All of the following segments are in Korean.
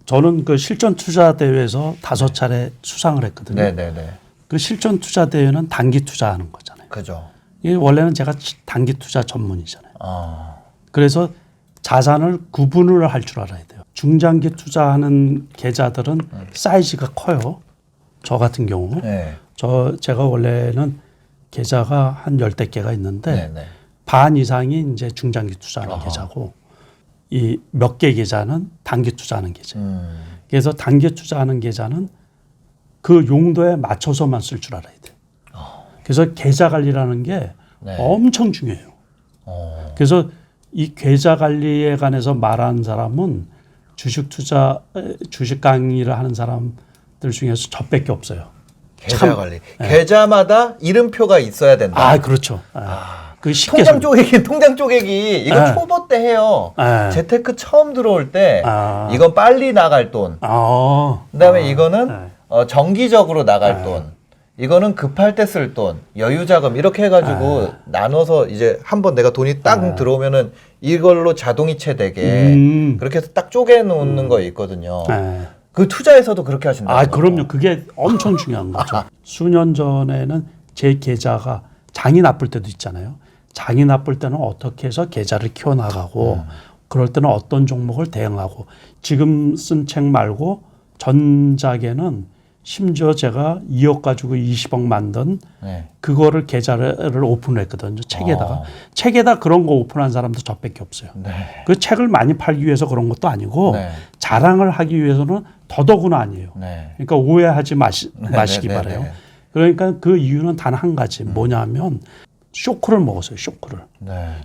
저는 그 실전 투자 대회에서 5차례 수상을 했거든요. 네네네. 그 실전 투자 대회는 단기 투자하는 거잖아요. 그죠. 이게 원래는 제가 단기 투자 전문이잖아요. 아. 그래서 자산을 구분을 할 줄 알아야 돼요. 중장기 투자하는 계좌들은 사이즈가 커요. 저 같은 경우. 네. 제가 원래는 계좌가 한 10대 개가 있는데 네네. 반 이상이 이제 중장기 투자하는 계좌고 이 몇 개 계좌는 단기 투자하는 계좌. 그래서 단기 투자하는 계좌는 그 용도에 맞춰서만 쓸 줄 알아야 돼요. 그래서 계좌 관리라는 게 네. 엄청 중요해요. 그래서 이 계좌 관리에 관해서 말하는 사람은 주식 강의를 하는 사람들 중에서 저밖에 없어요. 계좌 관리. 계좌마다 이름표가 있어야 된다. 아, 그렇죠. 그 쉽게 통장 쪼개기 이거 초보 때 해요. 재테크 처음 들어올 때 이건 빨리 나갈 돈. 그다음에 이거는 정기적으로 나갈 돈. 이거는 급할 때 쓸 돈, 여유 자금 이렇게 해가지고 나눠서 이제 한번 내가 돈이 딱 들어오면은 이걸로 자동이체 되게 그렇게 해서 딱 쪼개 놓는 거 있거든요. 그 투자에서도 그렇게 하신다고요? 아, 그럼요. 그게 엄청 중요한 거죠. 수년 전에는 제 계좌가 장이 나쁠 때도 있잖아요. 장이 나쁠 때는 어떻게 해서 계좌를 키워나가고 그럴 때는 어떤 종목을 대응하고 지금 쓴 책 말고 전작에는 심지어 제가 2억 가지고 20억 만든 그거를 계좌를 오픈을 했거든요. 책에다가. 책에다 그런 거 오픈한 사람도 저밖에 없어요. 그 책을 많이 팔기 위해서 그런 것도 아니고 자랑을 하기 위해서는 더더구나 아니에요. 그러니까 오해하지 마시기 바라요. 그러니까 그 이유는 단 한 가지 뭐냐면 쇼크를 먹었어요. 쇼크를.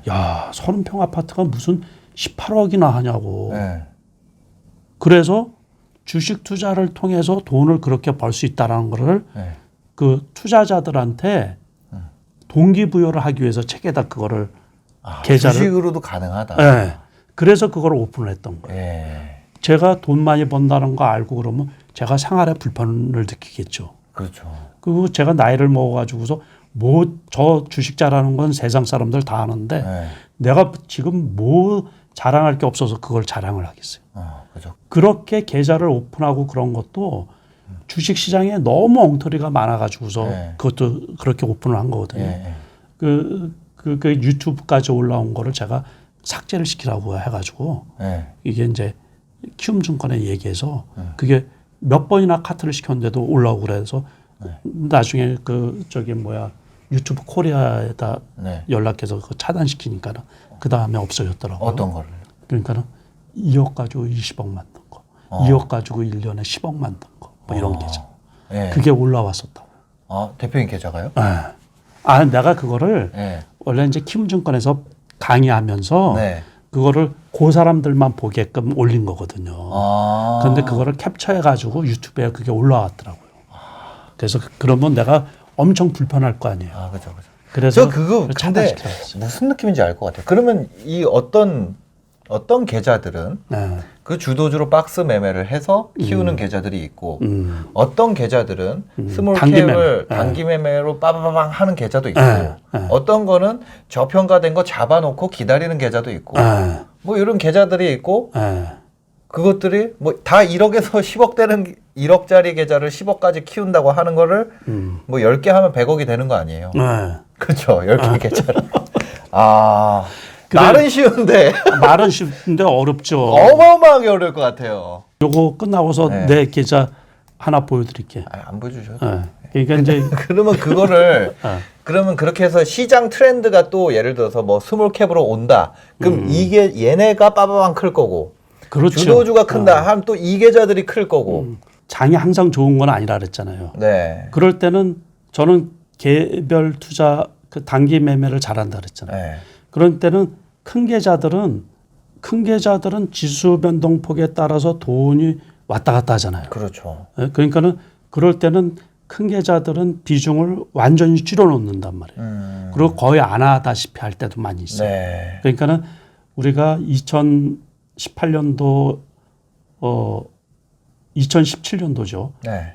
야, 30평 아파트가 무슨 18억이나 하냐고. 그래서 주식 투자를 통해서 돈을 그렇게 벌 수 있다라는 거를 그 투자자들한테 동기부여를 하기 위해서 책에다 그거를 계좌를 주식으로도 가능하다. 네. 그래서 그걸 오픈을 했던 거예요. 제가 돈 많이 번다는 거 알고 그러면 제가 생활에 불편을 느끼겠죠. 그렇죠. 그리고 제가 나이를 먹어가지고서 저 주식 잘하는 건 세상 사람들 다 아는데 내가 지금 뭐 자랑할 게 없어서 그걸 자랑을 하겠어요. 그렇죠. 그렇게 계좌를 오픈하고 그런 것도 주식 시장에 너무 엉터리가 많아가지고서 그것도 그렇게 오픈을 한 거거든요. 그 유튜브까지 올라온 거를 제가 삭제를 시키라고 해가지고 이게 이제 키움증권에 얘기해서 그게 몇 번이나 카트를 시켰는데도 올라오고 그래서 나중에 유튜브 코리아에다 연락해서 그거 차단시키니까 그 다음에 없어졌더라고요. 어떤 거를? 그러니까는 2억 가지고 20억 만든 거, 2억 가지고 1년에 10억 만든 거, 뭐 이런 계좌. 그게 올라왔었다고. 대표님 계좌가요? 내가 그거를 원래 이제 키움증권에서 강의하면서 그거를 그 사람들만 보게끔 올린 거거든요. 그런데 그거를 캡처해가지고 유튜브에 그게 올라왔더라고요. 그래서 그러면 내가 엄청 불편할 거 아니에요. 그죠. 그래서 그거 근데 무슨 느낌인지 알 것 같아요. 그러면 이 어떤 계좌들은 그 주도주로 박스 매매를 해서 키우는 계좌들이 있고 어떤 계좌들은 스몰캡을 단기 매매로 빠바바방 하는 계좌도 있고 어떤 거는 저평가된 거 잡아놓고 기다리는 계좌도 있고 뭐 이런 계좌들이 있고 그것들이 뭐 다 1억에서 10억 되는 1억짜리 계좌를 10억까지 키운다고 하는 거를 뭐 10개 하면 100억이 되는 거 아니에요. 그렇죠. 10개 계좌를. 말은 쉬운데. 말은 쉬운데 어렵죠. 어마어마하게 어려울 것 같아요. 요거 끝나고서 내 계좌 하나 보여드릴게. 안 보여주셔도. 그러니까 이제 그러면 그거를 그러면 그렇게 해서 시장 트렌드가 또 예를 들어서 뭐 스몰캡으로 온다. 그럼 이게 얘네가 빠바방 클 거고. 그렇죠. 주도주가 큰다 하면 또 이 계좌들이 클 거고. 장이 항상 좋은 건 아니라 그랬잖아요. 그럴 때는 저는 개별 투자 그 단기 매매를 잘한다 그랬잖아요. 그런 때는 큰 계좌들은 지수 변동폭에 따라서 돈이 왔다 갔다 하잖아요. 그렇죠. 그러니까는 그럴 때는 큰 계좌들은 비중을 완전히 줄여놓는단 말이에요. 그리고 거의 안 하다시피 할 때도 많이 있어요. 그러니까는 우리가 2018년도 2017년도죠.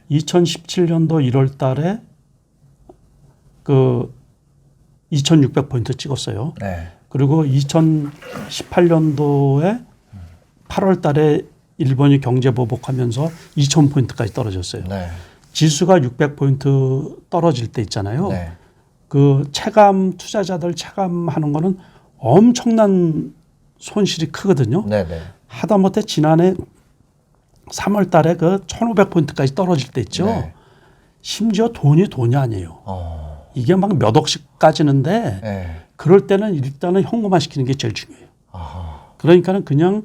2017년도 1월 달에 그 2600포인트 찍었어요. 그리고 2018년도에 8월 달에 일본이 경제 보복하면서 2,000포인트까지 떨어졌어요. 네. 지수가 600포인트 떨어질 때 있잖아요. 네. 그 체감 투자자들 체감하는 거는 엄청난 손실이 크거든요. 네. 네. 하다못해 지난해 3월 달에 그 1,500포인트까지 떨어질 때 있죠. 네. 심지어 돈이 아니에요. 이게 막 몇 억씩 까지는데 네. 그럴 때는 일단은 현금화 시키는 게 제일 중요해요. 아하. 그러니까는 그냥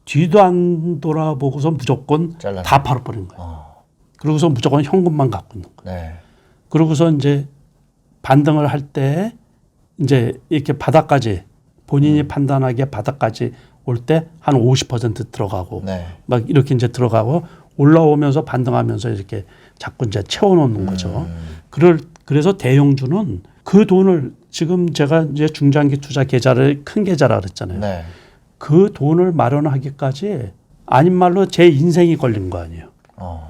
뒤도 안 돌아보고서 무조건 잘라내. 다 팔아버린 거예요. 그러고서 무조건 현금만 갖고 있는 거예요. 네. 그러고서 이제 반등을 할 때 이제 이렇게 바닥까지 본인이 판단하기에 바닥까지 올 때 한 50% 들어가고 네. 막 이렇게 이제 들어가고 올라오면서 반등하면서 이렇게 자꾸 이제 채워놓는 거죠. 그래서 대형주는 그 돈을 지금 제가 이제 중장기 투자 계좌를 큰 계좌라 그랬잖아요. 네. 그 돈을 마련하기까지 아닌 말로 제 인생이 걸린 거 아니에요.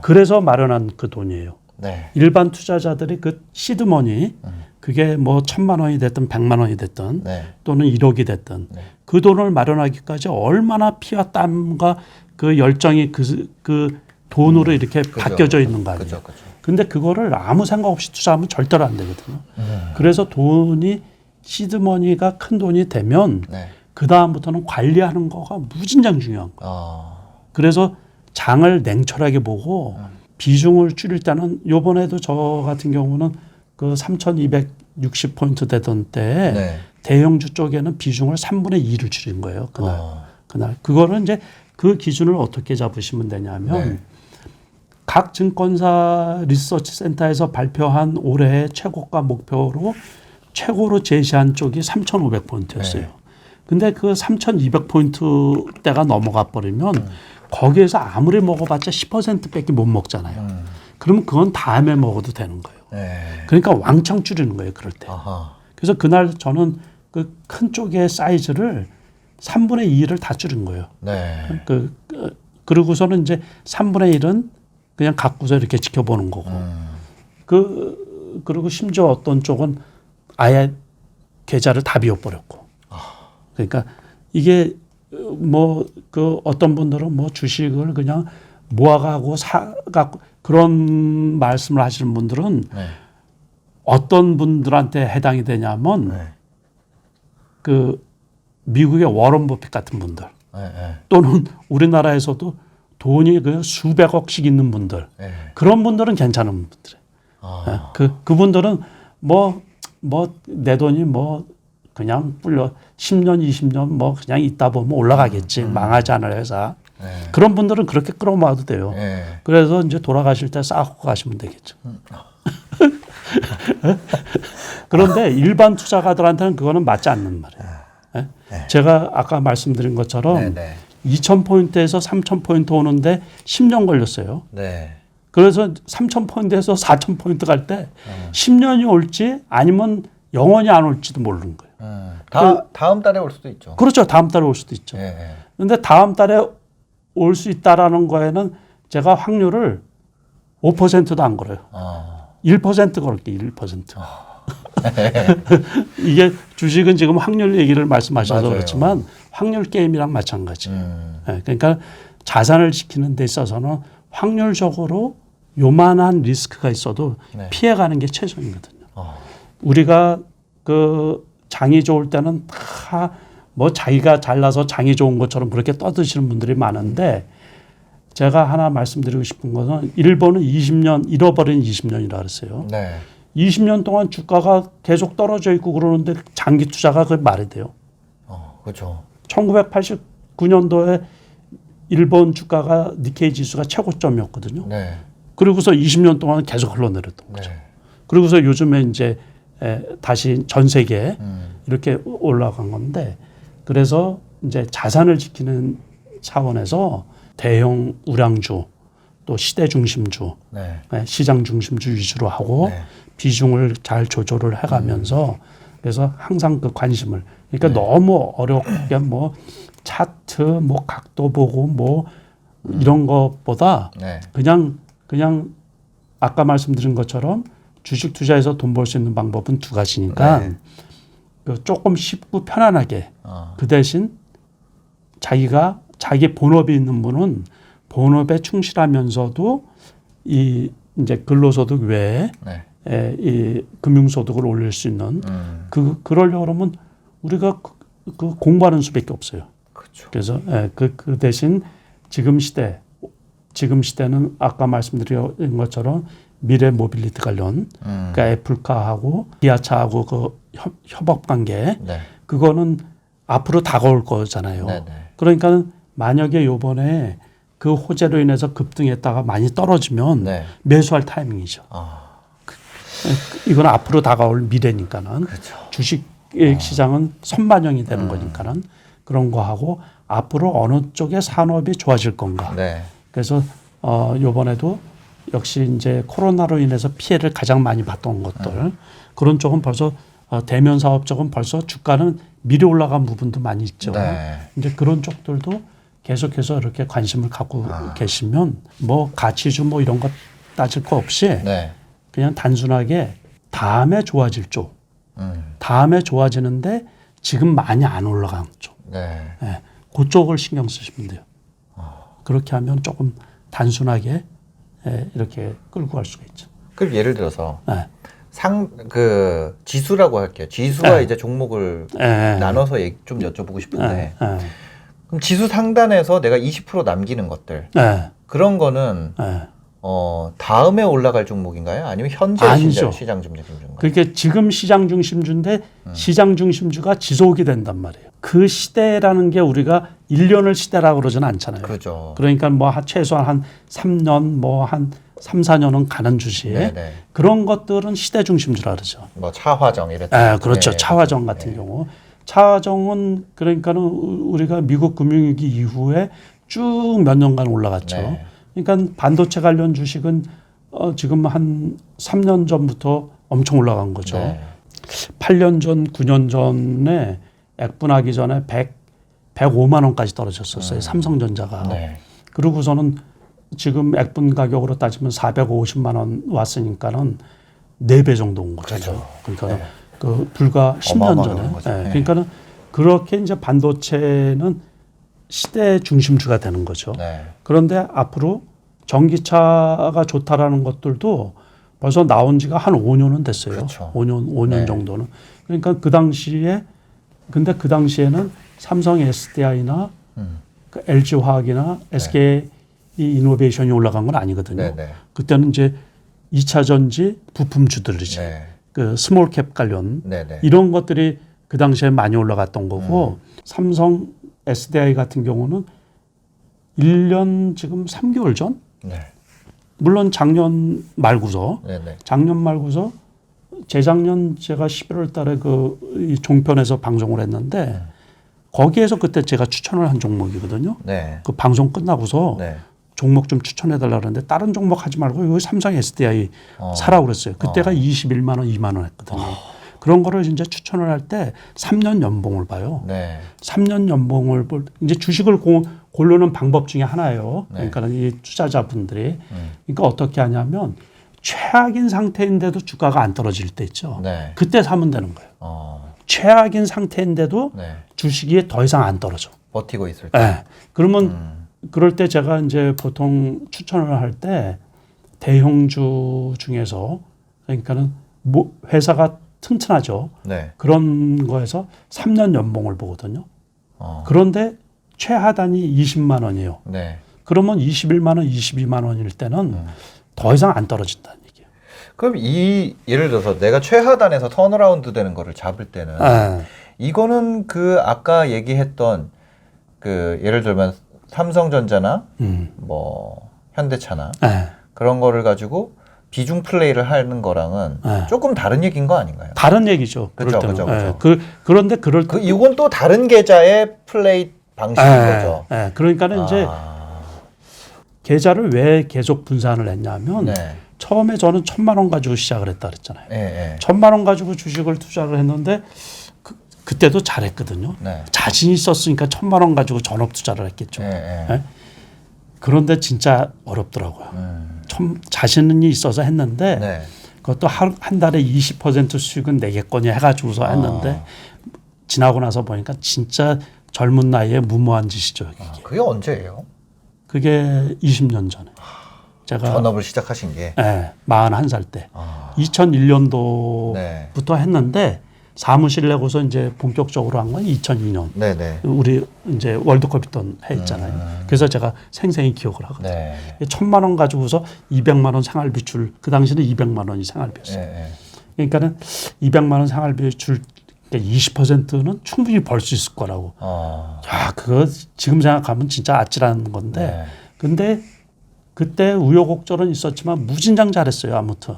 그래서 마련한 그 돈이에요. 네. 일반 투자자들이 그 시드머니 그게 뭐 1,000만 원이 됐든 100만 원이 됐든 네. 또는 1억이 됐든 네. 그 돈을 마련하기까지 얼마나 피와 땀과 그 열정이 그 돈으로 이렇게 그죠. 바뀌어져 있는 거 아니에요. 그죠. 그죠. 근데 그거를 아무 생각 없이 투자하면 절대로 안 되거든요. 그래서 돈이 시드머니가 큰 돈이 되면 네. 그 다음부터는 관리하는 거가 무진장 중요한 거예요. 그래서 장을 냉철하게 보고 비중을 줄일 때는 요번에도 저 같은 경우는 그 3,260포인트 되던 때 네. 대형주 쪽에는 비중을 3분의 2를 줄인 거예요. 그날. 그거는 이제 그 기준을 어떻게 잡으시면 되냐면 네. 각 증권사 리서치 센터에서 발표한 올해의 최고가 목표로 최고로 제시한 쪽이 3,500포인트였어요. 네. 근데 그 3,200포인트대가 넘어가 버리면 거기에서 아무리 먹어봤자 10%밖에 못 먹잖아요. 그러면 그건 다음에 먹어도 되는 거예요. 네. 그러니까 왕창 줄이는 거예요. 그럴 때. 아하. 그래서 그날 저는 그 큰 쪽의 사이즈를 3분의 2를 다 줄인 거예요. 네. 그러고서는 이제 3분의 1은 그냥 갖고서 이렇게 지켜보는 거고. 그리고 심지어 어떤 쪽은 아예 계좌를 다 비워버렸고. 그러니까 이게 뭐 그 어떤 분들은 뭐 주식을 그냥 모아가고 사갖고 그런 말씀을 하시는 분들은 네. 어떤 분들한테 해당이 되냐면 네. 그 미국의 워런 버핏 같은 분들 네. 네. 또는 우리나라에서도 돈이 그 수백억씩 있는 분들 네. 그런 분들은 괜찮은 분들이에요. 그분들은 뭐 내 돈이 뭐 그냥 불려 10년, 20년 뭐 그냥 있다 보면 올라가겠지. 망하지 않을 회사. 네. 그런 분들은 그렇게 끌어모아도 돼요. 네. 그래서 이제 돌아가실 때 싸고 가시면 되겠죠. 그런데 일반 투자가들한테는 그거는 맞지 않는 말이에요. 네? 제가 아까 말씀드린 것처럼 네. 네. 2,000포인트에서 3,000포인트 오는데 10년 걸렸어요. 네. 그래서 3,000포인트에서 4,000포인트 갈 때 10년이 올지 아니면 영원히 안 올지도 모르는 거예요. 다음 달에 올 수도 있죠. 그렇죠. 다음 달에 올 수도 있죠. 네. 그런데 다음 달에 올 수 있다라는 거에는 제가 확률을 5%도 안 걸어요. 1% 걸을게 1%. 이게 주식은 지금 확률 얘기를 말씀하셔서 맞아요. 그렇지만 확률 게임이랑 마찬가지. 네, 그러니까 자산을 지키는 데 있어서는 확률적으로 요만한 리스크가 있어도 네. 피해가는 게 최선이거든요. 우리가 그 장이 좋을 때는 다 뭐 자기가 잘나서 장이 좋은 것처럼 그렇게 떠드시는 분들이 많은데 제가 하나 말씀드리고 싶은 것은 일본은 20년 잃어버린 20년이라 그랬어요. 네. 20년 동안 주가가 계속 떨어져 있고 그러는데 장기 투자가 그 말이 돼요. 그렇죠. 1989년도에 일본 주가가 니케이 지수가 최고점이었거든요. 네. 그리고서 20년 동안 계속 흘러내렸던 거죠. 네. 그리고서 요즘에 이제 다시 전 세계에 이렇게 올라간 건데 그래서 이제 자산을 지키는 차원에서 대형 우량주 또 시대 중심주, 네. 시장 중심주 위주로 하고 네. 비중을 잘 조절을 해가면서 그래서 항상 그 관심을 그러니까 너무 어렵게 뭐 차트 뭐 각도 보고 뭐 이런 것보다 네. 그냥 아까 말씀드린 것처럼 주식 투자에서 돈 벌 수 있는 방법은 두 가지니까 네. 그 조금 쉽고 편안하게 어. 그 대신 자기 본업이 있는 분은 본업에 충실하면서도 이 이제 근로소득 외에 네. 이 금융소득을 올릴 수 있는 그러려고 그러면 우리가 그 공부하는 수밖에 없어요. 그렇죠. 그래서 그 대신 지금 시대는 아까 말씀드린 것처럼 미래 모빌리티 관련 그러니까 애플카하고 기아차하고 그 협업 관계 네. 그거는 앞으로 다가올 거잖아요. 네, 네. 그러니까 만약에 요번에 그 호재로 인해서 급등했다가 많이 떨어지면 네. 매수할 타이밍이죠. 이건 앞으로 다가올 미래니까는 그렇죠. 주식 시장은 선반영이 되는 거니까는 그런 거 하고 앞으로 어느 쪽의 산업이 좋아질 건가. 네. 그래서 요번에도 역시 이제 코로나로 인해서 피해를 가장 많이 봤던 것들 그런 쪽은 벌써 대면 사업 쪽은 벌써 주가는 미리 올라간 부분도 많이 있죠. 네. 이제 그런 쪽들도 계속해서 이렇게 관심을 갖고 계시면 뭐 가치주 뭐 이런 것 따질 거 없이 네. 그냥 단순하게 다음에 좋아질 쪽, 다음에 좋아지는데 지금 많이 안 올라간 쪽, 네. 예, 그쪽을 신경 쓰시면 돼요. 그렇게 하면 조금 단순하게 이렇게 끌고 갈 수가 있죠. 그럼 예를 들어서 예. 그 지수라고 할게요. 지수와 네. 이제 종목을 예. 나눠서 좀 여쭤보고 싶은데 예. 그럼 지수 상단에서 내가 20% 남기는 것들 예. 그런 거는 예. 다음에 올라갈 종목인가요? 아니면 현재 아니죠. 시장 중심주인가요? 그러니까 지금 시장 중심주인데 시장 중심주가 지속이 된단 말이에요. 그 시대라는 게 우리가 1년을 시대라고 그러지는 않잖아요. 그죠. 그러니까 뭐 최소한 한 3년 뭐 한 3, 4년은 가는 주식 네네. 그런 것들은 시대 중심주라 그러죠. 뭐 차화정 이랬다. 그렇죠. 네. 차화정 같은 경우. 차화정은 그러니까는 우리가 미국 금융위기 이후에 쭉 몇 년간 올라갔죠. 네. 그러니까 반도체 관련 주식은 지금 한 3년 전부터 엄청 올라간 거죠. 네. 8년 전, 9년 전에 액분하기 전에 105만 원까지 떨어졌었어요. 삼성전자가. 네. 그러고서는 지금 액분 가격으로 따지면 450만 원 왔으니까는 4배 정도 온 거죠. 그렇죠. 그러니까 네. 그 불과 10년 어마어마한 전에. 거죠. 네. 그러니까는 그렇게 이제 반도체는 시대 중심주가 되는 거죠. 네. 그런데 앞으로 전기차가 좋다라는 것들도 벌써 나온 지가 한 5년은 됐어요. 그렇죠. 5년 네. 정도는. 그러니까 그 당시에는 삼성 SDI나 그 LG 화학이나 SK 이노베이션이 올라간 건 아니거든요. 네. 네. 그때는 이제 2차 전지 부품주들이지. 네. 그 스몰캡 관련 네. 네. 이런 것들이 그 당시에 많이 올라갔던 거고 삼성 SDI 같은 경우는 1년 지금 3개월 전 네. 물론 작년 말고서 네. 네. 재작년 제가 11월 달에 이 종편에서 방송을 했는데 거기에서 그때 제가 추천을 한 종목이거든요. 네. 그 방송 끝나고서 네. 종목 좀 추천해 달라고 그러는데 다른 종목 하지 말고 여기 삼성 SDI 사라고 그랬어요. 그때가 21만 원, 2만 원 했거든요. 그런 거를 이제 추천을 할 때 3년 연봉을 봐요. 네. 3년 연봉을 이제 주식을 고르는 방법 중에 하나예요. 네. 그러니까 이 투자자분들이 그러니까 어떻게 하냐면 최악인 상태인데도 주가가 안 떨어질 때 있죠. 네. 그때 사면 되는 거예요. 최악인 상태인데도 네. 주식이 더 이상 안 떨어져. 버티고 있을 때. 네. 그러면 그럴 때 제가 이제 보통 추천을 할 때 대형주 중에서 그러니까는 회사가 튼튼하죠. 네. 그런 거에서 3년 연봉을 보거든요. 그런데 최하단이 20만 원이에요. 네. 그러면 21만 원, 22만 원일 때는 더 이상 안 떨어진다는 얘기예요. 그럼 예를 들어서 내가 최하단에서 턴어라운드 되는 거를 잡을 때는 이거는 그 아까 얘기했던 그 예를 들면 삼성전자나 뭐 현대차나 그런 거를 가지고 비중 플레이를 하는 거랑은 조금 다른 얘기인 거 아닌가요? 다른 얘기죠. 그렇죠, 그럴 때는. 그렇죠. 그런데 그럴 때 이건 또 다른 계좌의 플레이 방식인 거죠. 그러니까는 이제 계좌를 왜 계속 분산을 했냐면 네. 처음에 저는 1,000만 원 가지고 시작을 했다 그랬잖아요. 네. 1,000만 원 가지고 주식을 투자를 했는데 그때도 잘했거든요. 네. 자신이 있었으니까 1,000만 원 가지고 전업 투자를 했겠죠. 네. 그런데 진짜 어렵더라고요. 자신이 있어서 했는데 네. 그것도 한 달에 20% 수익은 내겠거니 해가지고서 했는데 지나고 나서 보니까 진짜 젊은 나이에 무모한 짓이죠. 이게. 그게 언제예요? 그게 20년 전에. 제가 전업을 시작하신 게. 네, 41살 때. 아. 2001년도부터 네. 했는데 사무실 내고서 이제 본격적으로 한 건 2002년. 네네. 우리 이제 월드컵 있던 해 있잖아요. 그래서 제가 생생히 기억을 하거든요. 네. 1,000만 원 가지고서 200만 원 생활비 줄, 그 당시는 200만 원이 생활비였어요. 네. 그러니까는 200만 원 생활비 줄 20%는 충분히 벌 수 있을 거라고. 야, 그거 지금 생각하면 진짜 아찔한 건데. 네. 근데 그때 우여곡절은 있었지만 무진장 잘했어요. 아무튼.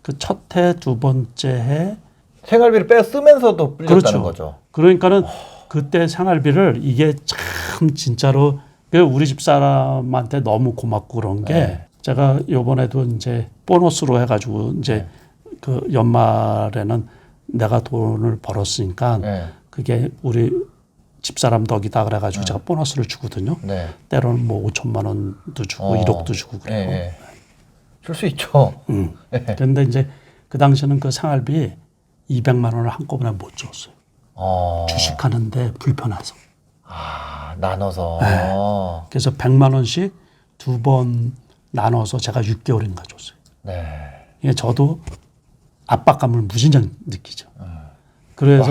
그 첫 해, 두 번째 해. 생활비를 빼 쓰면서도 불렸다는 그렇죠. 거죠. 그러니까는 그때 생활비를 이게 참 진짜로 우리 집 사람한테 너무 고맙고 그런 게 네. 제가 요번에도 이제 보너스로 해가지고 이제 그 연말에는 내가 돈을 벌었으니까 네. 그게 우리 집사람 덕이다 그래가지고 제가 보너스를 주거든요. 네. 때로는 뭐 5천만 원도 주고 1억도 주고 그래요. 네. 줄 수 있죠. 그런데 이제 그 당시에는 그 생활비 200만 원을 한꺼번에 못 줬어요. 주식하는데 불편해서. 나눠서. 네. 그래서 100만 원씩 두 번 나눠서 제가 6개월인가 줬어요. 네. 이게 저도 압박감을 무진장 느끼죠. 그래서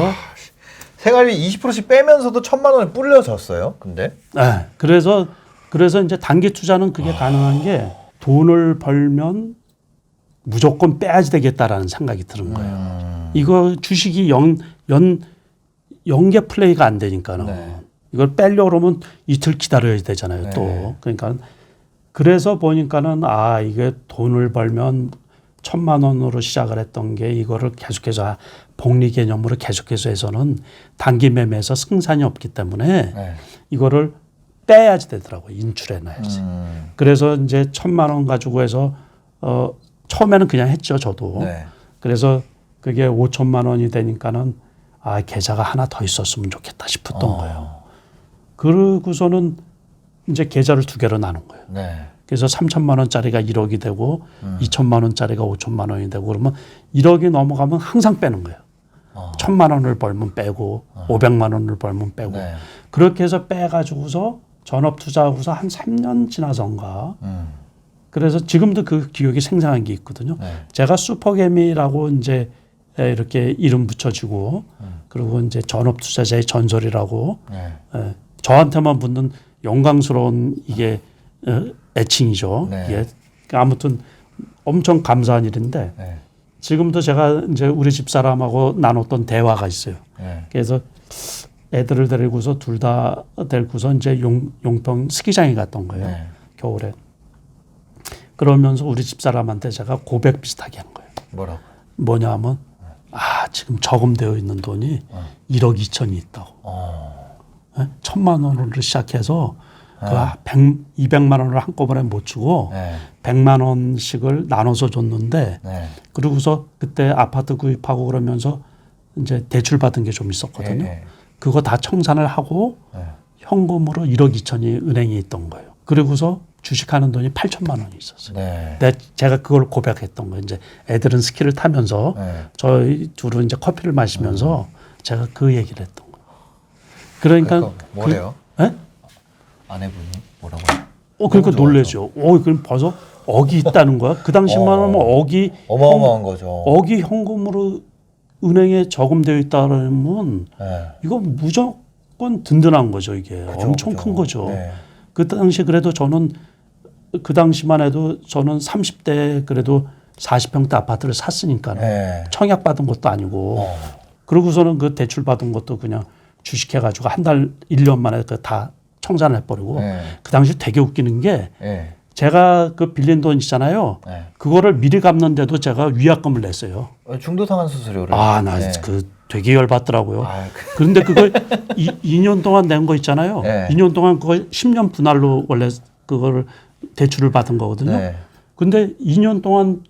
생활비 20%씩 빼면서도 1,000만 원을 불려졌어요. 근데. 네, 그래서 이제 단기 투자는 그게 가능한 게 돈을 벌면 무조건 빼야지 되겠다라는 생각이 드는 거예요. 이거 주식이 연계 플레이가 안 되니까는 네. 이걸 빼려고 그러면 이틀 기다려야 되잖아요. 또 네. 그러니까 그래서 보니까는 이게 돈을 벌면 1,000만 원으로 시작을 했던 게 이거를 계속해서 복리 개념으로 계속해서 해서는 단기 매매에서 승산이 없기 때문에 네. 이거를 빼야지 되더라고요. 인출해놔야지. 그래서 이제 1,000만 원 가지고 해서 처음에는 그냥 했죠. 저도. 네. 그래서 그게 5천만 원이 되니까는 계좌가 하나 더 있었으면 좋겠다 싶었던 거예요. 그러고서는 이제 계좌를 두 개로 나눈 거예요. 네. 그래서 3천만 원짜리가 1억이 되고 2천만 원짜리가 5천만 원이 되고 그러면 1억이 넘어가면 항상 빼는 거예요. 1,000만 원을 벌면 빼고 500만 원을 벌면 빼고 네. 그렇게 해서 빼가지고서 전업 투자하고서 한 3년 지나선가 그래서 지금도 그 기억이 생생한 게 있거든요. 네. 제가 슈퍼개미라고 이제 이렇게 이름 붙여주고 그리고 이제 전업 투자자의 전설이라고 네. 저한테만 붙는 영광스러운 이게 애칭이죠. 네. 이게 아무튼 엄청 감사한 일인데 네. 지금도 제가 이제 우리 집 사람하고 나눴던 대화가 있어요. 네. 그래서 애들을 데리고서 둘 다 데리고서 이제 용평 스키장에 갔던 거예요. 네. 겨울에. 그러면서 우리 집 사람한테 제가 고백 비슷하게 한 거예요. 뭐라고? 뭐냐면 지금 저금되어 있는 돈이 1억 2천이 있다고. 1,000만 원으로 시작해서 그 200만 원을 한꺼번에 못 주고 네. 100만 원씩을 나눠서 줬는데 네. 그러고서 그때 아파트 구입하고 그러면서 이제 대출 받은 게 좀 있었거든요. 네. 그거 다 청산을 하고 현금으로 1억 2천이 은행에 있던 거예요. 그리고서 주식하는 돈이 8천만 원이 있었어요. 네. 제가 그걸 고백했던 거예요. 이제 애들은 스키를 타면서 네. 저희 둘은 이제 커피를 마시면서 제가 그 얘기를 했던 거예요. 그러니까 뭐래요? 예? 아내분이 뭐라고요? 그러니까 너무 좋아하죠. 놀래죠. 그럼 벌써 억이 있다는 거야. 그 당시만 하면 억이 어마어마한 거죠. 억이 현금으로 은행에 저금되어 있다면 네. 이거 무조건 든든한 거죠. 이게 그죠, 엄청 그죠. 큰 거죠. 네. 그 당시 그래도 저는 그 당시만 해도 저는 30대 그래도 40평대 아파트를 샀으니까 네. 청약 받은 것도 아니고 그러고서는 그 대출 받은 것도 그냥 주식해가지고 한 달 1년 만에 그 다 청산을 해버리고 네. 그 당시 되게 웃기는 게 네. 제가 그 빌린 돈 있잖아요. 네. 그거를 미리 갚는데도 제가 위약금을 냈어요. 중도상환 수수료를. 나 네. 그 되게 열받더라고요. 아, 그런데 그걸 2년 동안 낸 거 있잖아요. 네. 2년 동안 그거 10년 분할로 원래 그거를 대출을 받은 거거든요. 네. 근데 2년 동안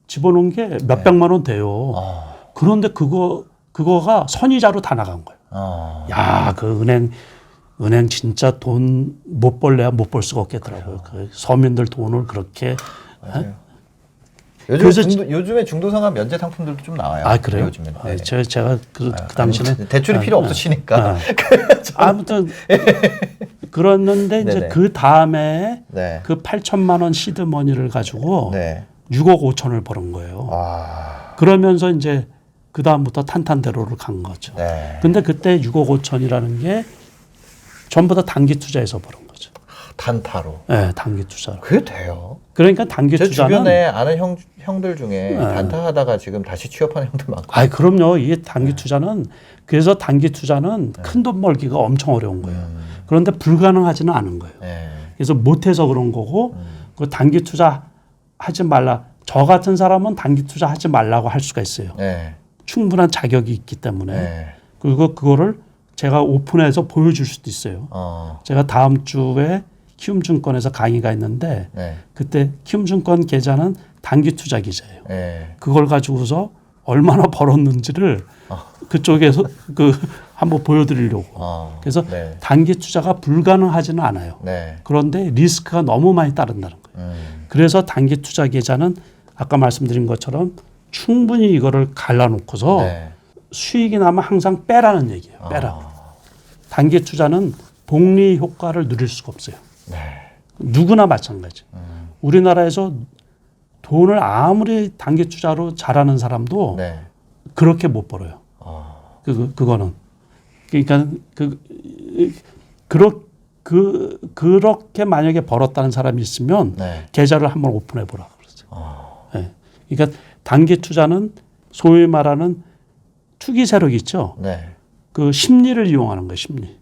집어넣은 게 몇백만 원 돼요. 그런데 그거가 선이자로 다 나간 거예요. 야, 그 은행 진짜 돈 못 벌래야 못 벌 수가 없겠더라고요. 그 서민들 돈을 그렇게. 요즘에 중도상환 면제 상품들도 좀 나와요. 그래요? 요즘에. 네. 제가 그 당시는 대출이 필요 없으시니까. 아무튼 그랬는데 이제 네네. 그 다음에 네. 그 8천만 원 시드머니를 가지고 네. 6억 5천을 벌은 거예요. 아. 그러면서 이제 그 다음부터 탄탄대로를 간 거죠. 네. 근데 그때 6억 5천이라는 게 전부 다 단기 투자에서 벌은 거죠. 단타로. 네, 단기 투자로. 그게 돼요? 그러니까 단기 제 투자는 주변에 아는 형들 중에 단타 하다가 지금 다시 취업하는 형들 많고. 아, 그럼요. 이게 단기 투자는 그래서 단기 투자는 큰 돈 벌기가 엄청 어려운 거예요. 그런데 불가능하지는 않은 거예요. 네. 그래서 못해서 그런 거고 그 단기 투자 하지 말라. 저 같은 사람은 단기 투자 하지 말라고 할 수가 있어요. 네. 충분한 자격이 있기 때문에 네. 그리고 그거를 제가 오픈해서 보여줄 수도 있어요. 제가 다음 주에 키움증권에서 강의가 있는데 네. 그때 키움증권 계좌는 단기 투자 계좌예요. 네. 그걸 가지고서 얼마나 벌었는지를 그쪽에서 그 한번 보여드리려고. 그래서 네. 단기 투자가 불가능하지는 않아요. 네. 그런데 리스크가 너무 많이 따른다는 거예요. 그래서 단기 투자 계좌는 아까 말씀드린 것처럼 충분히 이거를 갈라놓고서 네. 수익이 나면 항상 빼라는 얘기예요. 빼라. 단기 투자는 복리 효과를 누릴 수가 없어요. 네. 누구나 마찬가지. 우리나라에서 돈을 아무리 단기 투자로 잘하는 사람도 네. 그렇게 못 벌어요. 그거는 그러니까 그렇게 만약에 벌었다는 사람이 있으면 네. 계좌를 한번 오픈해 보라 그랬어요. 네. 그러니까 단기 투자는 소위 말하는 투기 세력이 있죠. 네. 그 심리를 이용하는 거예요. 심리.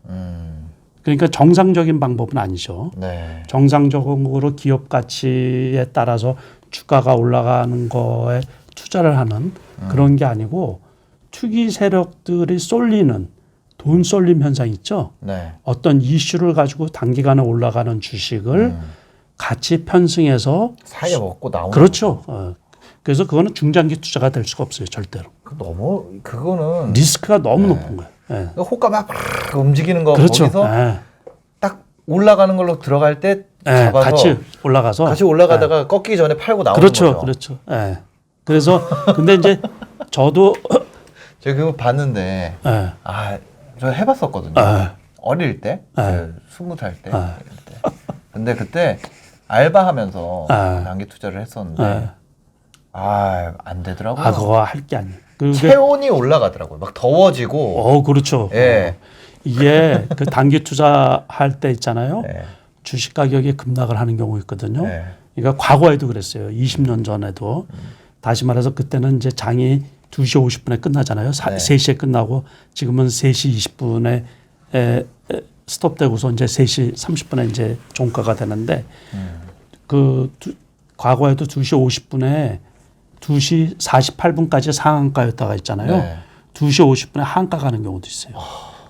그러니까 정상적인 방법은 아니죠. 네. 정상적으로 기업 가치에 따라서 주가가 올라가는 거에 투자를 하는 그런 게 아니고 투기 세력들이 쏠리는 돈 쏠림 현상 있죠. 네. 어떤 이슈를 가지고 단기간에 올라가는 주식을 같이 편승해서 사이에 먹고 나오는. 그렇죠. 그래서 그거는 중장기 투자가 될 수가 없어요. 절대로. 너무 그거는 리스크가 너무 높은 거예요. 네. 호가 막 움직이는 거 그렇죠. 거기서 네. 딱 올라가는 걸로 들어갈 때 네. 잡아서 같이 올라가서 같이 올라가다가 꺾이기 전에 팔고 나오는 그렇죠. 거죠. 그렇죠. 네. 그래서 근데 이제 저도 제가 그거 봤는데 네. 저 해봤었거든요. 네. 어릴 때, 네. 20살 때. 근데 그때 알바하면서 단기 투자를 했었는데 안 되더라고요. 그거 할 게 아니에요. 체온이 올라가더라고요. 막 더워지고. 그렇죠. 예. 이게 그 단기 투자할 때 있잖아요. 네. 주식 가격이 급락을 하는 경우 있거든요. 네. 그러니까 과거에도 그랬어요. 20년 전에도. 다시 말해서 그때는 이제 장이 2시 50분에 끝나잖아요. 3시에 끝나고 지금은 3시 20분에 스톱되고서 이제 3시 30분에 이제 종가가 되는데 과거에도 2시 50분에 2시 48분까지 상한가였다가 있잖아요. 네. 2시 50분에 한가 가는 경우도 있어요.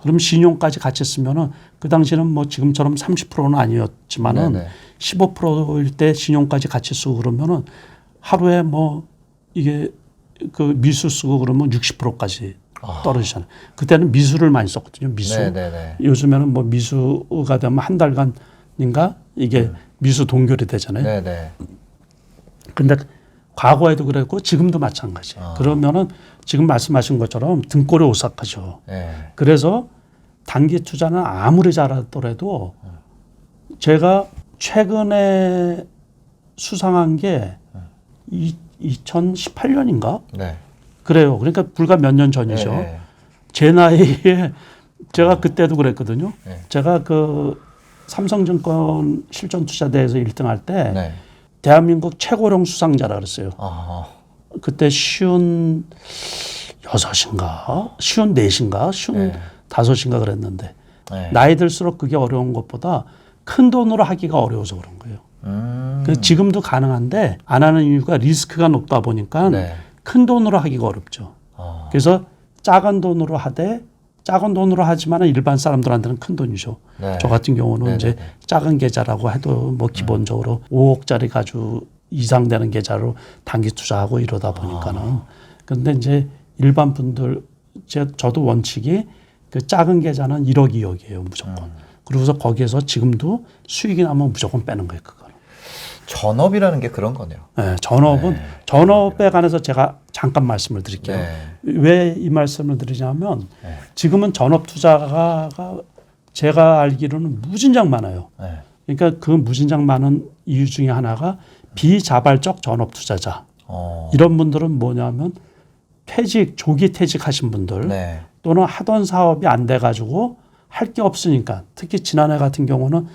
그럼 신용까지 같이 쓰면은 그 당시는 뭐 지금처럼 30%는 아니었지만은 네네. 15%일 때 신용까지 같이 쓰고 그러면은 하루에 뭐 이게 그 미수 쓰고 그러면 60%까지 떨어지잖아요. 그때는 미수를 많이 썼거든요. 미수. 네네네. 요즘에는 뭐 미수가 되면 한 달간인가 이게 미수 동결이 되잖아요. 네네. 근데 과거에도 그랬고 지금도 마찬가지예요. 그러면은 지금 말씀하신 것처럼 등골이 오싹하죠. 네. 그래서 단기 투자는 아무리 잘하더라도 제가 최근에 수상한 게 2018년인가? 네. 그래요. 그러니까 불과 몇 년 전이죠. 네. 제 나이에 제가 그때도 그랬거든요. 네. 제가 그 삼성증권 실전투자대회에서 1등 할 때 네. 대한민국 최고령 수상자라 그랬어요. 그때 56인가? 54인가? 55인가 그랬는데 네. 나이 들수록 그게 어려운 것보다 큰 돈으로 하기가 어려워서 그런 거예요. 그래서 지금도 가능한데 안 하는 이유가 리스크가 높다 보니까 네. 큰 돈으로 하기가 어렵죠. 그래서 작은 돈으로 하지만 일반 사람들한테는 큰 돈이죠. 네. 저 같은 경우는 네네네. 이제 작은 계좌라고 해도 뭐 기본적으로 5억짜리 가지고 이상 되는 계좌로 단기 투자하고 이러다 보니까는. 근데 이제 일반 분들 저도 원칙이 그 작은 계좌는 1억, 2억이에요 무조건. 그러고서 거기에서 지금도 수익이 나면 무조건 빼는 거예요 그거는. 전업이라는 게 그런 거네요. 네, 전업은 전업에 관해서 제가 잠깐 말씀을 드릴게요. 네. 왜 이 말씀을 드리냐면 네. 지금은 전업 투자가 제가 알기로는 무진장 많아요. 네. 그러니까 그 무진장 많은 이유 중에 하나가 비자발적 전업 투자자. 어. 이런 분들은 뭐냐면 조기 퇴직하신 분들 네. 또는 하던 사업이 안 돼가지고 할 게 없으니까 특히 지난해 같은 경우는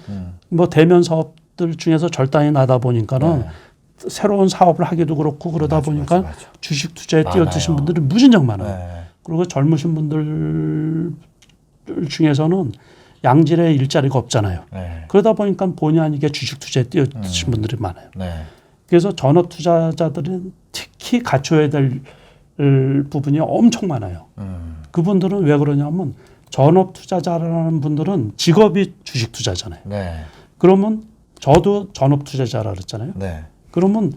뭐 대면 사업들 중에서 절단이 나다 보니까는 네. 새로운 사업을 하기도 그렇고 그러다 보니까 맞아. 주식 투자에 많아요. 뛰어드신 분들이 무진장 많아요. 네. 그리고 젊으신 분들 중에서는 양질의 일자리가 없잖아요. 네. 그러다 보니까 본의 아니게 주식 투자에 뛰어드신 분들이 많아요. 네. 그래서 전업 투자자들은 특히 갖춰야 될 부분이 엄청 많아요. 그분들은 왜 그러냐면 전업 투자자라는 분들은 직업이 주식 투자잖아요. 네. 그러면 저도 전업 투자자라 그랬잖아요. 네. 그러면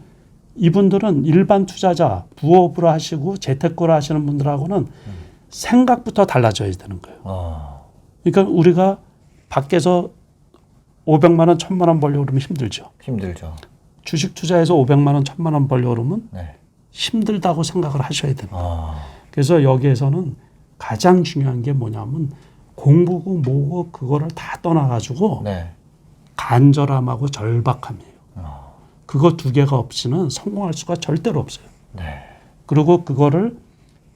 이분들은 일반 투자자, 부업으로 하시고 재테크로 하시는 분들하고는 생각부터 달라져야 되는 거예요. 어. 그러니까 우리가 밖에서 500만 원, 1000만 원 벌려고 그러면 힘들죠. 힘들죠. 주식 투자해서 500만 원, 1000만 원 벌려고 그러면 네. 힘들다고 생각을 하셔야 됩니다. 어. 그래서 여기에서는 가장 중요한 게 뭐냐면 공부고 뭐고 그거를 다 떠나가지고 네. 간절함하고 절박함이에요. 어. 그거 두 개가 없이는 성공할 수가 절대로 없어요. 네. 그리고 그거를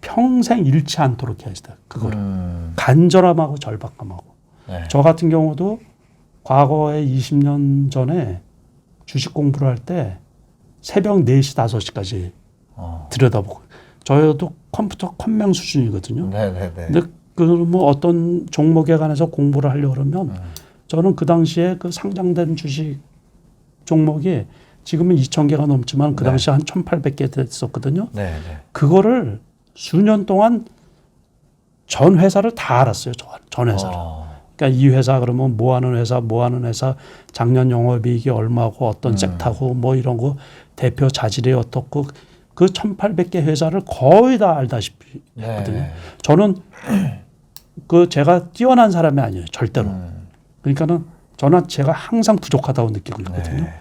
평생 잃지 않도록 해야 돼요. 그거를 간절함하고 절박함하고. 네. 저 같은 경우도 과거에 20년 전에 주식 공부를 할 때 새벽 4시, 5시까지 들여다보고 저희도 컴퓨터 컴맹 수준이거든요. 네네네. 근데 그 뭐 어떤 종목에 관해서 공부를 하려고 그러면 저는 그 당시에 그 상장된 주식 종목이 지금은 2,000개가 넘지만 그 당시에 한 1,800개 됐었거든요. 네네. 그거를 수년 동안 전 회사를 다 알았어요. 전 회사를. 그러니까 이 회사 그러면 뭐 하는 회사, 작년 영업이익이 얼마고 어떤 섹터고 뭐 이런 거 대표 자질이 어떻고 그 1,800개 회사를 거의 다 알다시피 했거든요. 네. 저는 그 제가 뛰어난 사람이 아니에요. 절대로. 그러니까는 저는 제가 항상 부족하다고 느끼고 있거든요. 네.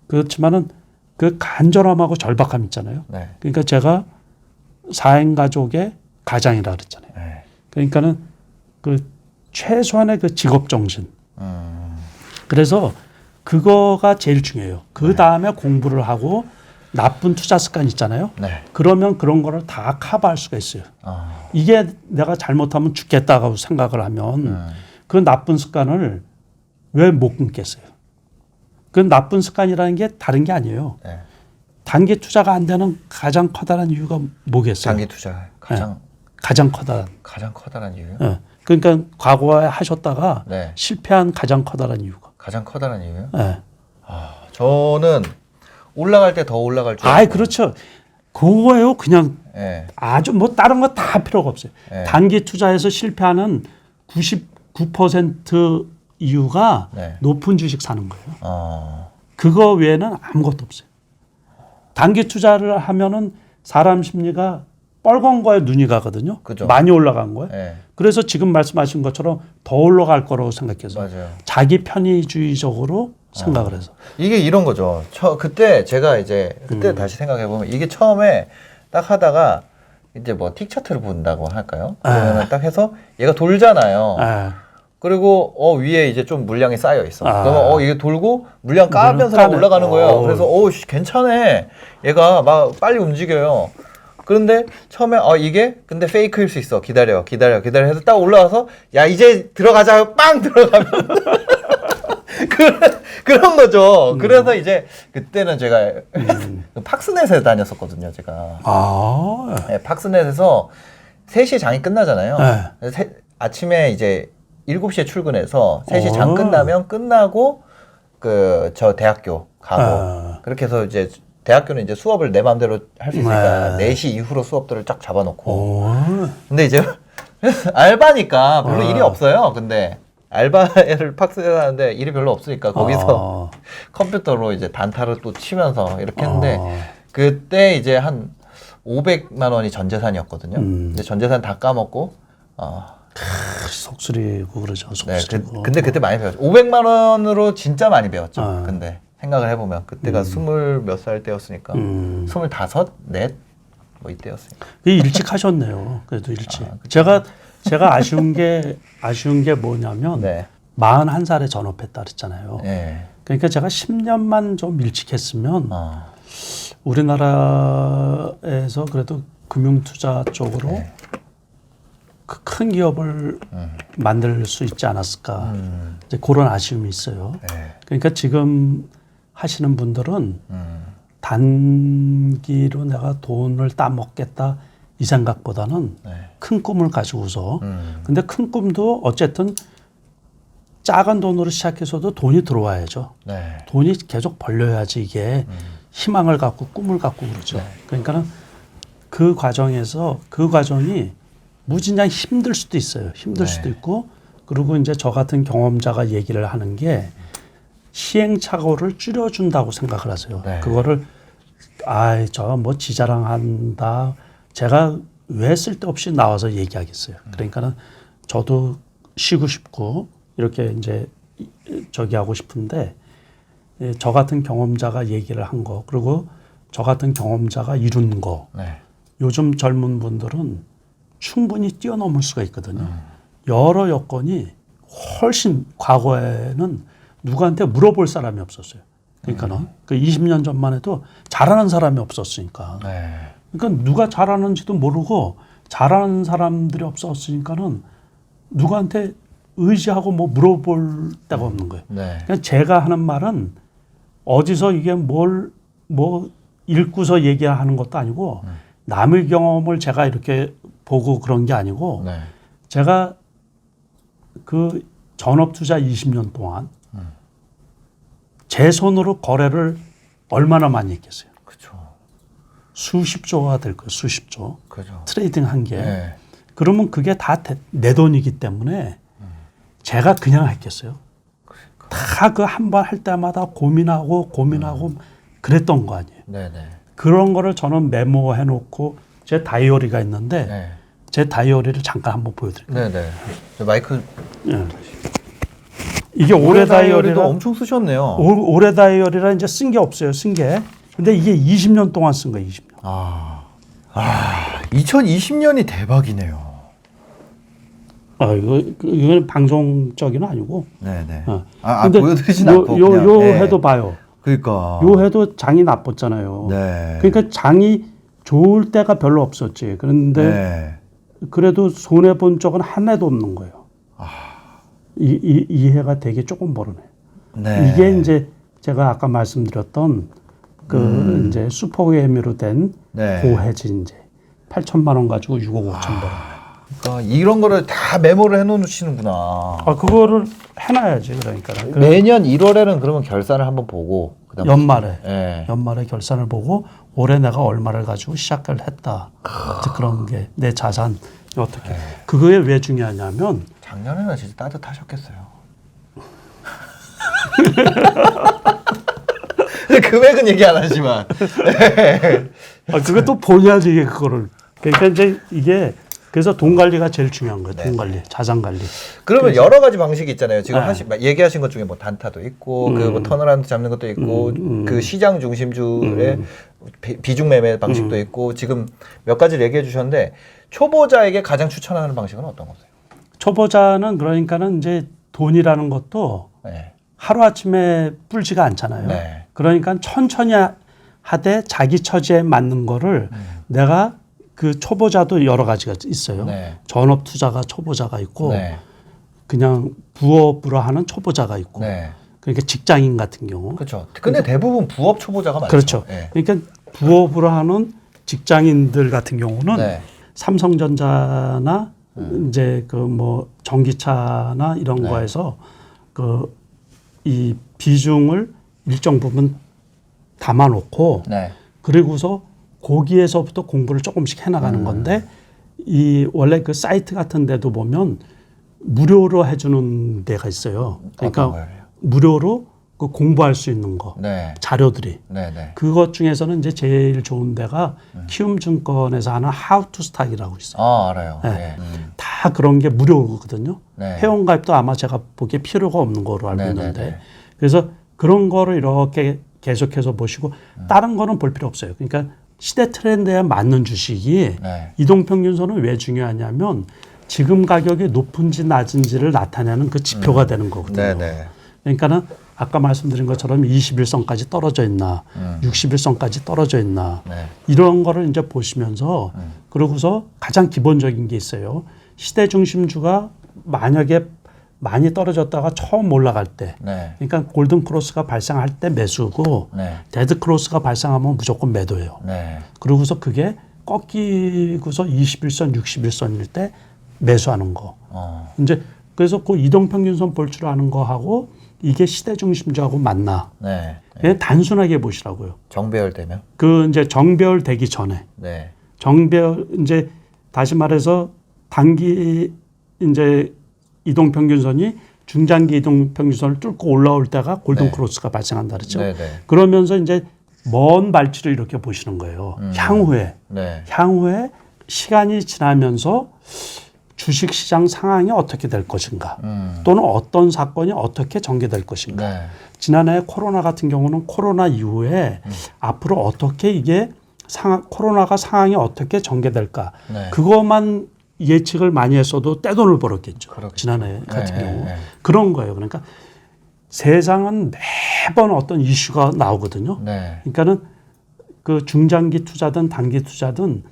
그렇지만은 그 간절함하고 절박함 있잖아요. 네. 그러니까 제가 4인 가족의 가장이라 그랬잖아요. 네. 그러니까는 그 최소한의 그 직업 정신. 그래서 그거가 제일 중요해요. 그 다음에 공부를 하고 나쁜 투자 습관 있잖아요. 네. 그러면 그런 거를 다 커버할 수가 있어요. 이게 내가 잘못하면 죽겠다고 생각을 하면 그 나쁜 습관을 왜 못 끊겠어요? 그 나쁜 습관이라는 게 다른 게 아니에요. 네. 단기 투자가 안 되는 가장 커다란 이유가 뭐겠어요? 장기 투자 가장 가장 커다란. 가장 커다란 이유요? 예. 그러니까 과거에 하셨다가 네. 실패한 가장 커다란 이유가. 가장 커다란 이유요? 예. 저는 올라갈 때 더 올라갈 줄. 아, 그렇죠. 그거예요. 그냥 네. 아주 뭐 다른 거 다 필요가 없어요. 네. 단기 투자에서 실패하는 99% 이유가 네. 높은 주식 사는 거예요. 그 그거 외에는 아무것도 없어요. 단기 투자를 하면은 사람 심리가 빨간 거에 눈이 가거든요. 그죠. 많이 올라간 거예요. 네. 그래서 지금 말씀하신 것처럼 더 올라갈 거라고 생각해서 맞아요. 자기 편의주의적으로 생각을 해서. 이게 이런 거죠. 그때 제가 이제 그때 다시 생각해 보면 이게 처음에 딱 하다가 이제 뭐 틱 차트를 본다고 할까요? 그러면 딱 해서 얘가 돌잖아요. 그리고 위에 이제 좀 물량이 쌓여 있어. 그러면 이게 돌고 물량 까면서 막 올라가는 거예요. 그래서 괜찮네. 얘가 막 빨리 움직여요. 그런데 처음에 이게 근데 페이크일 수 있어. 기다려 해서 딱 올라와서 야 이제 들어가자. 빵 들어가면 그런 거죠. 그래서 이제 그때는 제가 팍스넷에 다녔었거든요. 제가 네, 팍스넷에서 3시에 장이 끝나잖아요. 그래서 아침에 이제 7시에 출근해서 3시 장 끝나고 저 대학교 가고 그렇게 해서 이제 대학교는 이제 수업을 내 마음대로 할 수 있으니까 4시 이후로 수업들을 쫙 잡아놓고 근데 이제 알바니까 별로 일이 없어요. 근데 알바를 팍스에 하는데 일이 별로 없으니까 거기서 컴퓨터로 이제 단타를 또 치면서 이렇게 했는데 그때 이제 한 500만 원이 전 재산이었거든요. 근데 전 재산 다 까먹고 속쓰리고 그러죠. 속쓰리고. 네, 근데 그때 많이 배웠죠. 500만 원으로 진짜 많이 배웠죠. 근데 생각을 해보면 그때가 20몇 살 때였으니까 25, 4, 뭐 이때였으니까. 일찍 하셨네요. 그래도 일찍. 제가 아쉬운 게 뭐냐면 41살에 전업했다 그랬잖아요. 네. 그러니까 제가 10년만 좀 일찍했으면 우리나라에서 그래도 금융투자 쪽으로 네. 큰 기업을 만들 수 있지 않았을까. 이제 그런 아쉬움이 있어요. 네. 그러니까 지금 하시는 분들은 단기로 내가 돈을 따먹겠다 이 생각보다는 네. 큰 꿈을 가지고서 근데 큰 꿈도 어쨌든 작은 돈으로 시작해서도 돈이 들어와야죠. 네. 돈이 계속 벌려야지 이게 희망을 갖고 꿈을 갖고 그러죠. 네. 그러니까는 그 과정에서 그 과정이 무진장 힘들 수도 있어요. 힘들 네. 수도 있고 그리고 이제 저 같은 경험자가 얘기를 하는 게 시행착오를 줄여준다고 생각을 하세요. 네. 그거를 저 뭐 지자랑한다. 제가 왜 쓸데없이 나와서 얘기하겠어요. 그러니까는 저도 쉬고 싶고 이렇게 이제 저기 하고 싶은데 저 같은 경험자가 얘기를 한 거 그리고 저 같은 경험자가 이룬 거 네. 요즘 젊은 분들은 충분히 뛰어넘을 수가 있거든요. 여러 여건이 훨씬 과거에는 누구한테 물어볼 사람이 없었어요. 그러니까는 그 20년 전만 해도 잘하는 사람이 없었으니까. 네. 그러니까 누가 잘하는지도 모르고 잘하는 사람들이 없었으니까는 누구한테 의지하고 뭐 물어볼 데가 없는 거예요. 네. 그냥 제가 하는 말은 어디서 이게 뭐 읽고서 얘기하는 것도 아니고 남의 경험을 제가 이렇게 보고 그런 게 아니고 네. 제가 그 전업투자 20년 동안 제 손으로 거래를 얼마나 많이 했겠어요. 그렇죠. 수십조가 될 거예요. 수십조. 그죠. 트레이딩 한 게. 네. 그러면 그게 다 내 돈이기 때문에 제가 그냥 했겠어요. 다 그 한 번 할 때마다 고민하고 그랬던 거 아니에요. 네네. 그런 거를 저는 메모해 놓고 제 다이어리가 있는데 네. 제 다이어리를 잠깐 한번 보여드릴게요. 네네. 저 마이크 예. 이게 올해 다이어리도 다이어리라 엄청 쓰셨네요. 올해 다이어리라 이제 쓴 게 없어요. 쓴 게. 근데 이게 20년 동안 쓴 거예요. 20년. 2020년이 대박이네요. 이건 방송적인 아니고. 네네. 근데 보여드리진 않고 요 그냥. 네. 해도 봐요. 그러니까. 요 해도 장이 나빴잖아요. 네. 그러니까 장이 좋을 때가 별로 없었지. 그런데 네. 그래도 손해 본 적은 한 해도 없는 거예요. 이 해가 되게 조금 벌어네. 네. 이게 이제 제가 아까 말씀드렸던 그 이제 슈퍼게임으로 된 네. 고해지 이제 8천만 원 가지고 6억 5천 벌어. 그러니까 이런 거를 다 메모를 해놓으시는구나. 그거를 해놔야지 그러니까. 매년 1월에는 그러면 결산을 한번 보고 그다음 연말에 네. 연말에 결산을 보고 올해 내가 얼마를 가지고 시작을 했다. 이제 그런 게 내 자산 어떻게 그거에 왜 중요하냐면 작년에는 진짜 따뜻하셨겠어요. 금액은 얘기 안 하지만. 그게 또 본야지 이게 그거를. 그러니까 이제 이게 그래서 돈 관리가 제일 중요한 거예요. 돈 관리, 자산 관리. 그러면 여러 가지 방식이 있잖아요. 지금 네. 얘기하신 것 중에 뭐 단타도 있고, 그 뭐 턴어라운드 잡는 것도 있고, 그 시장 중심주의 비중 매매 방식도 있고, 지금 몇 가지를 얘기해 주셨는데, 초보자에게 가장 추천하는 방식은 어떤 거세요? 초보자는 그러니까는 이제 돈이라는 것도 네. 하루아침에 불지가 않잖아요. 네. 그러니까 천천히 하되 자기 처지에 맞는 거를 내가 그 초보자도 여러 가지가 있어요. 네. 전업 투자가 초보자가 있고 네. 그냥 부업으로 하는 초보자가 있고 네. 그러니까 직장인 같은 경우. 그렇죠. 근데 대부분 부업 초보자가 많죠. 그렇죠. 네. 그러니까 부업으로 하는 직장인들 같은 경우는 네. 삼성전자나 이제 그 뭐 전기차나 이런 네. 거에서 그 이 비중을 일정 부분 담아놓고 네. 그리고서 거기에서부터 공부를 조금씩 해나가는 건데 이 원래 그 사이트 같은 데도 보면 무료로 해주는 데가 있어요. 그러니까 어떤 거예요? 무료로 그 공부할 수 있는 거 네. 자료들이 네. 네. 그것 중에서는 이제 제일 좋은 데가 키움증권에서 하는 How to Stock이라고 있어요. 알아요. 네. 네. 다 그런 게 무료거든요. 네. 회원가입도 아마 제가 보기에 필요가 없는 거로 알고 네, 있는데 네, 네. 그래서 그런 거를 이렇게 계속해서 보시고 다른 거는 볼 필요 없어요. 그러니까 시대 트렌드에 맞는 주식이 네. 이동평균선은 왜 중요하냐면 지금 가격이 높은지 낮은지를 나타내는 그 지표가 되는 거거든요. 네네. 그러니까는 아까 말씀드린 것처럼 21선까지 떨어져 있나, 61선까지 떨어져 있나, 네. 이런 거를 이제 보시면서 그러고서 가장 기본적인 게 있어요. 시대 중심주가 만약에 많이 떨어졌다가 처음 올라갈 때, 네. 그러니까 골든 크로스가 발생할 때 매수고, 네. 데드 크로스가 발생하면 무조건 매도예요. 네. 그러고서 그게 꺾이고서 21선, 61선일 때 매수하는 거. 이제 그래서 그 이동평균선 볼 줄 아는 거하고 이게 시대 중심주하고 맞나? 네. 그냥 단순하게 보시라고요. 정배열되면? 그 이제 정배열되기 전에 네. 정배열 이제 다시 말해서 단기 이제 이동평균선이 중장기 이동평균선을 뚫고 올라올 때가 골든 네. 크로스가 발생한다 그랬죠. 네네. 그러면서 이제 먼 발치를 이렇게 보시는 거예요. 향후에 네. 향후에 시간이 지나면서 주식시장 상황이 어떻게 될 것인가 또는 어떤 사건이 어떻게 전개될 것인가. 네. 지난해 코로나 같은 경우는 코로나 이후에 앞으로 어떻게 이게 코로나가 상황이 어떻게 전개될까. 네. 그것만 예측을 많이 했어도 떼돈을 벌었겠죠. 그렇겠죠. 지난해 같은 네, 경우. 네. 그런 거예요. 그러니까 세상은 매번 어떤 이슈가 나오거든요. 네. 그러니까는 그 중장기 투자든 단기 투자든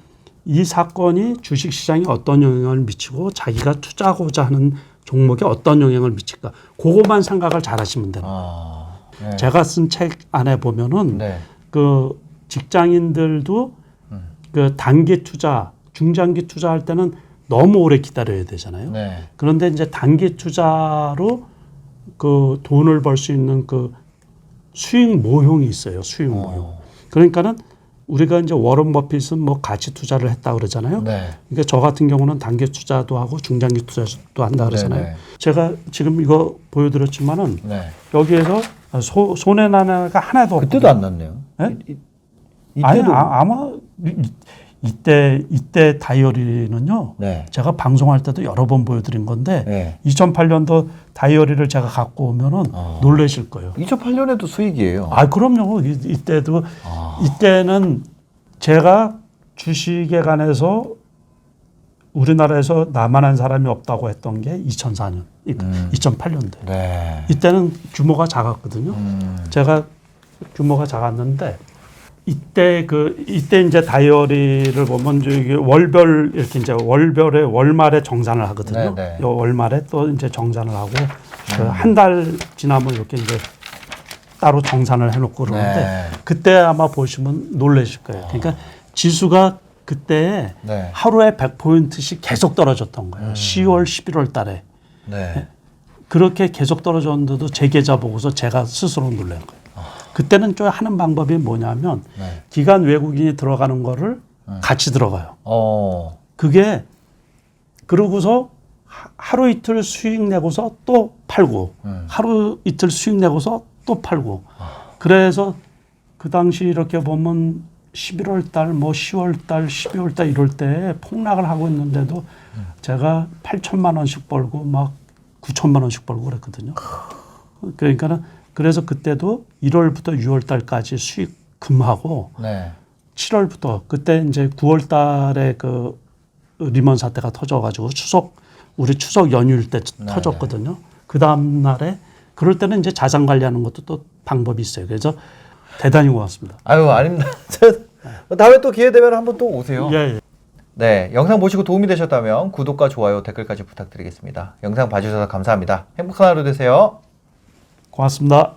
이 사건이 주식시장에 어떤 영향을 미치고 자기가 투자하고자 하는 종목에 어떤 영향을 미칠까. 그것만 생각을 잘 하시면 돼요. 네. 제가 쓴 책 안에 보면은 네. 그 직장인들도 그 단기 투자, 중장기 투자할 때는 너무 오래 기다려야 되잖아요. 네. 그런데 이제 단기 투자로 그 돈을 벌 수 있는 그 수익 모형이 있어요. 수익 모형. 그러니까는 우리가 이제 워런 버핏은 뭐 가치 투자를 했다 그러잖아요. 네. 그러니까 저 같은 경우는 단기 투자도 하고 중장기 투자도 한다 그러잖아요. 네. 제가 지금 이거 보여드렸지만은 네. 여기에서 손해 나는 애가 하나도 없고. 그때도 안 났네요. 네? 이때도 아니 아마 이때 다이어리는요. 네. 제가 방송할 때도 여러 번 보여드린 건데 네. 2008년도 다이어리를 제가 갖고 오면은 놀라실 거예요. 2008년에도 수익이에요. 아 그럼요. 이때도 이때는 제가 주식에 관해서 우리나라에서 나만한 사람이 없다고 했던 게 2004년, 2008년도에. 네. 이때는 규모가 작았거든요. 제가 규모가 작았는데 이때 이제 다이어리를 보면 이게 월별 이렇게 이제 월말에 정산을 하거든요. 네, 네. 요 월말에 또 이제 정산을 하고 한 달 지나면 이렇게 이제 따로 정산을 해놓고 그러는데 네. 그때 아마 보시면 놀라실 거예요. 그러니까 지수가 그때 네. 하루에 100포인트씩 계속 떨어졌던 거예요. 10월, 11월 달에. 네. 그렇게 계속 떨어졌는데도 제 계좌 보고서 제가 스스로 놀란 거예요. 그때는 좀 하는 방법이 뭐냐면 네. 기관 외국인이 들어가는 거를 같이 들어가요. 그게 그러고서 하루 이틀 수익 내고서 또 팔고 하루 이틀 수익 내고서 또 팔고 그래서 그 당시 이렇게 보면 11월 달, 뭐 10월 달, 12월 달 이럴 때 폭락을 하고 있는데도 제가 8천만 원씩 벌고 막 9천만 원씩 벌고 그랬거든요. 그러니까는 그래서 그때도 1월부터 6월 달까지 수익 금하고 네. 7월부터 그때 이제 9월 달에 그 리먼 사태가 터져가지고 우리 추석 연휴일 때 터졌거든요. 그 다음 날에 그럴 때는 이제 자산 관리하는 것도 또 방법이 있어요. 그래서 대단히 고맙습니다. 아유, 아닙니다. 다음에 또 기회 되면 한번 또 오세요. 예. 네, 영상 보시고 도움이 되셨다면 구독과 좋아요, 댓글까지 부탁드리겠습니다. 영상 봐주셔서 감사합니다. 행복한 하루 되세요. 고맙습니다.